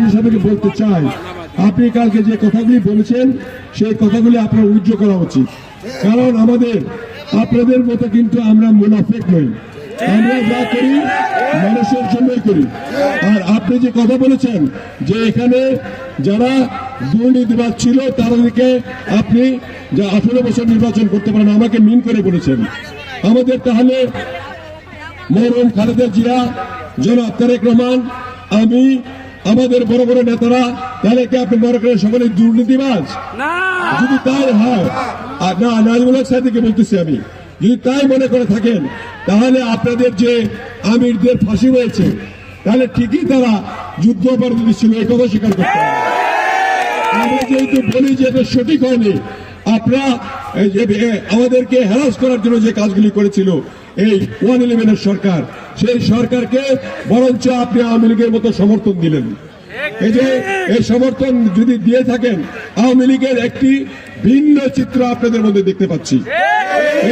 হিসাবে বলতে চাই, আপনি কালকে যে কথাগুলি বলেছেন সেই কথাগুলি আপনার উজ্জ্ব করা উচিত। কারণ আপনাদের মতো কিন্তু আমরা মুনাফিক নই, আমরা যা করি মানুষের জন্যই করি। আর আপনি যে কথা বলেছেন যে এখানে যারা দুর্নীতিবাদ ছিল তাদেরকে আপনি যা 18 বছর নির্বাচন করতে পারেন, আমাকে মিন করে বলেছেন। আমাদের তাহলে মরহুম খালেদা জিয়া, জনাব তারেক রহমান, আমি, আমাদের বড় বড় নেতারা, তাদেরকে আপনি মনে করেন সকলে দুর্নীতিবাজ? যদি তাই হয়, না, নাজমুল হক সাহেবকে বলতেছি আমি, যদি তাই মনে করে থাকেন তাহলে আপনাদের যে আমিরদের ফাঁসি হয়েছে তাহলে ঠিকই তারা যুদ্ধ অপরাধী ছিল, এই কথা স্বীকার করতে হবে। আমরা যেহেতু বলি যে এটা সঠিক হয়নি, আপনারা আমাদেরকে হ্যারাস করার জন্য যে কাজগুলি করেছিল এই 111 সরকার, সেই সরকারকে বরঞ্চ আপনি আওয়ামী লীগের মতো সমর্থন দিলেন। এই যে এই সমর্থন যদি দিয়ে থাকেন, আওয়ামী লীগের একটি ভিন্ন চিত্র আপনাদের মধ্যে দেখতে পাচ্ছি।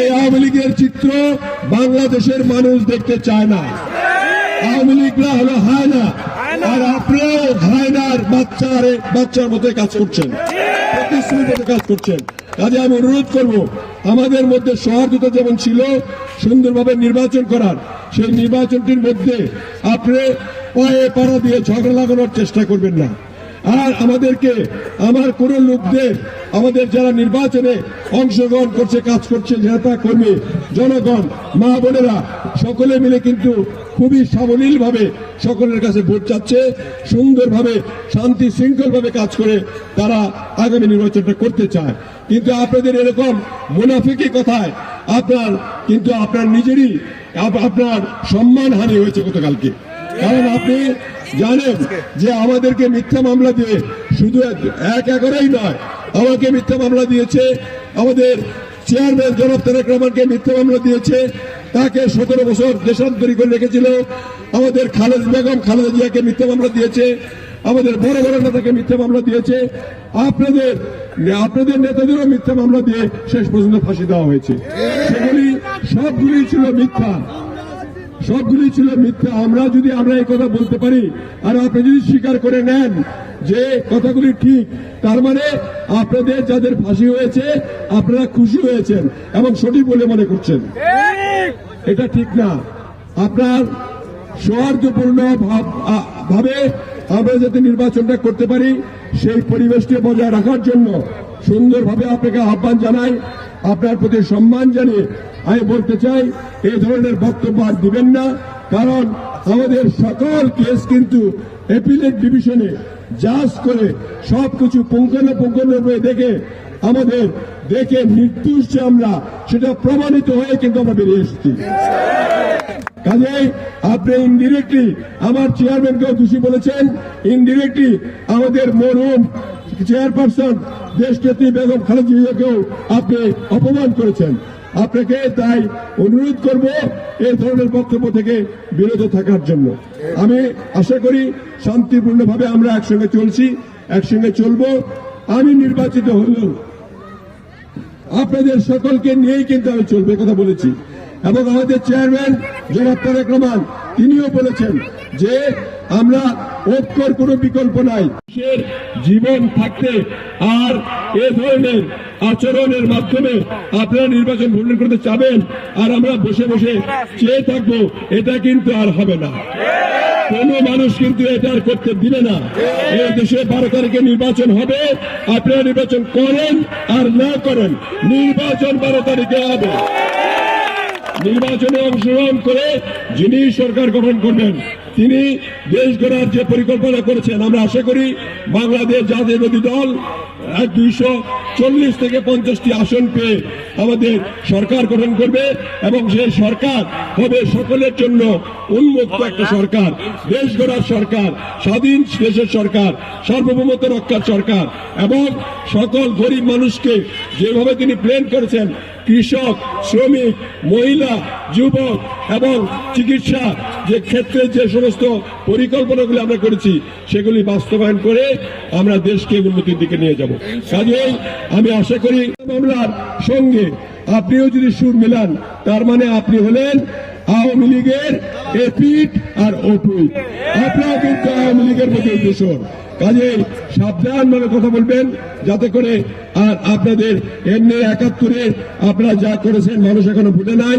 এই আওয়ামী লীগের চিত্র বাংলাদেশের মানুষ দেখতে চায় না। আওয়ামী লীগরা হলো হায়না, আর আপনিও হায়নার বাচ্চার মতো কাজ করছেন, প্রতিশ্রুতির কাজ করছেন। কাজে আমি অনুরোধ করব, আমাদের মধ্যে সৌহার্দ্যতা যেমন ছিল সুন্দরভাবে নির্বাচন করার, সেই নির্বাচনটির মধ্যে আপনি পায়ে পাড়া দিয়ে ঝগড়া লাগানোর চেষ্টা করবেন না। আর আমার কোন লোকদের, আমাদের যারা নির্বাচনে অংশগ্রহণ করছে, কাজ করছে, নেতা কর্মী, জনগণ, মা বোনেরা সকলে মিলে কিন্তু খুবই সাবলীল ভাবে সকলের কাছে ভোট চাচ্ছে, সুন্দরভাবে শান্তি শৃঙ্খলভাবে কাজ করে তারা আগামী নির্বাচনটা করতে চায়। কিন্তু আপনাদের এরকম মুনাফিকি কথায় আপনার নিজেরই আপনার সম্মানহানি হয়েছে গতকালকে। কারণ আপনি জানেন যে আমাদেরকে মিথ্যা মামলা দিয়ে শুধু 1-11 নয়, আমাকে মিথ্যা মামলা দিয়েছে, আমাদের চেয়ারম্যান জনাব তারেক রহমানকে মিথ্যা মামলা দিয়েছে, তাকে 17 বছর দেশান্তরী করে রেখেছিল, আমাদের বেগম খালেদা জিয়াকে মিথ্যা মামলা দিয়েছে, আমাদের বড় বড় নেতাকে মিথ্যা মামলা দিয়েছে, আপনাদের নেতাদেরও মিথ্যা মামলা দিয়ে শেষ পর্যন্ত ফাঁসি দেওয়া হয়েছে। সবগুলি ছিল মিথ্যা। আমরা এই কথা বলতে পারি, আর আপনি যদি স্বীকার করে নেন যে কথাগুলি ঠিক, তার মানে আপনাদের যাদের ফাঁসি হয়েছে আপনারা খুশি হয়েছেন এবং সঠিক বলে মনে করছেন। এটা ঠিক না। আপনার সৌহার্দ্যপূর্ণ ভাবে আমরা যাতে নির্বাচনটা করতে পারি, সেই পরিবেশটি বজায় রাখার জন্য সুন্দরভাবে আপনাকে আহ্বান জানাই। আপনার প্রতি সম্মান জানিয়ে আমি বলতে চাই, এই ধরনের বক্তব্য আর দিবেন না। কারণ আমাদের সকল কেস কিন্তু অ্যাপিলেট ডিভিশনে জাজ করে সবকিছু পুঙ্খানুপুঙ্খভাবে দেখে নির্দোষ যে আমরা, সেটা প্রমাণিত হয়ে কিন্তু আমরা বেরিয়ে এসেছি। কাজেই আপনি ইনডিরেক্টলি আমার চেয়ারম্যানকেও দোষী বলেছেন, ইনডিরেক্টলি আমাদের মরহুম চেয়ারপারসন দেশনেত্রী বেগম খালেদা জিয়াকেও আপনি অপমান করেছেন। আপনাকে তাই অনুরোধ করব এই ধরনের বক্তব্য থেকে বিরত থাকার জন্য। আমি আশা করি শান্তিপূর্ণভাবে আমরা একসঙ্গে চলবো। আমি নির্বাচিত হলেও আপনাদের সকলকে নিয়েই কিন্তু আমি চলবে কথা বলেছি, এবং আমাদের চেয়ারম্যান জনাব তারেক রহমান তিনিও বলেছেন যে আমরা ঐক্যর কোনো বিকল্প নাই। জীবন থাকতে আর এ ধরনের আচরণের মাধ্যমে আপনারা নির্বাচন ভণ্ডুল করতে চাবেন, আর আমরা বসে বসে চেয়ে থাকবো, এটা কিন্তু আর হবে না। কোন মানুষ কিন্তু এটা আর করতে দিবে না। এই দেশে 12 তারিখে নির্বাচন হবে, আপনারা নির্বাচন করেন আর না করেন, নির্বাচন 12 তারিখে হবে। নির্বাচনে অংশগ্রহণ করে যিনি সরকার গঠন করবেন, তিনি দেশ গড়ার যে পরিকল্পনা করেছেন, আমরা আশা করি বাংলাদেশ জাতীয়তাবাদী দল 240 থেকে 50টি আসন পেয়ে আমাদের সরকার গঠন করবে, এবং সেই সরকার হবে সকলের জন্য উন্মুক্ত একটা সরকার, দেশ গড়ার সরকার, স্বাধীন দেশের সরকার, সার্বভৌমত্ব রক্ষার সরকার, এবং সকল গরিব মানুষকে যেভাবে তিনি প্ল্যান করেছেন, কৃষক, শ্রমিক, মহিলা, যুবক এবং চিকিৎসা যে ক্ষেত্রে যে সমস্ত পরিকল্পনাগুলি আমরা করেছি, সেগুলি বাস্তবায়ন করে আমরা দেশকে উন্নতির দিকে নিয়ে যাব। কাজেই আমি আশা করি মামলার সঙ্গে আপনিও যদি সুর মেলান, তার মানে আপনি হলেন আওয়ামী লীগের এপিট আর ওটুই। আপনারা কিন্তু আওয়ামী লীগের মধ্যে দোষর, কাজেই সাবধানভাবে কথা বলবেন, যাতে করে আর আপনাদের এমনি 71-এ আপনারা যা করেছেন মানুষ এখনো ভুলে নাই।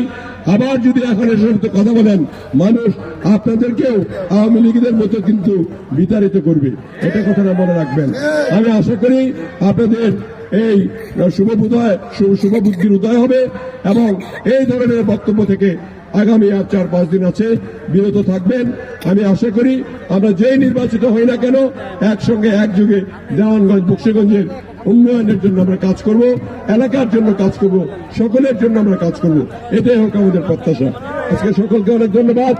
আবার যদি এখন এসব কথা বলেন, মানুষ আপনাদেরকেও আওয়ামী লীগের মতো কিন্তু বিতাড়িত করবে, এটা কথাটা মনে রাখবেন। আমি আশা করি আপনাদের এই শুভ বুদ্ধির উদয় হবে এবং এই ধরনের বক্তব্য থেকে আগামী আর 4-5 দিন আছে বিরত থাকবেন। আমি আশা করি আমরা যেই নির্বাচিত হই না কেন একসঙ্গে একযোগে দেওয়ানগঞ্জ বক্সিগঞ্জের উন্নয়নের জন্য আমরা কাজ করব, এলাকার জন্য কাজ করব, সকলের জন্য আমরা কাজ করব, এটাই হোক আমাদের প্রত্যাশা। আজকে সকলকে অনেক ধন্যবাদ।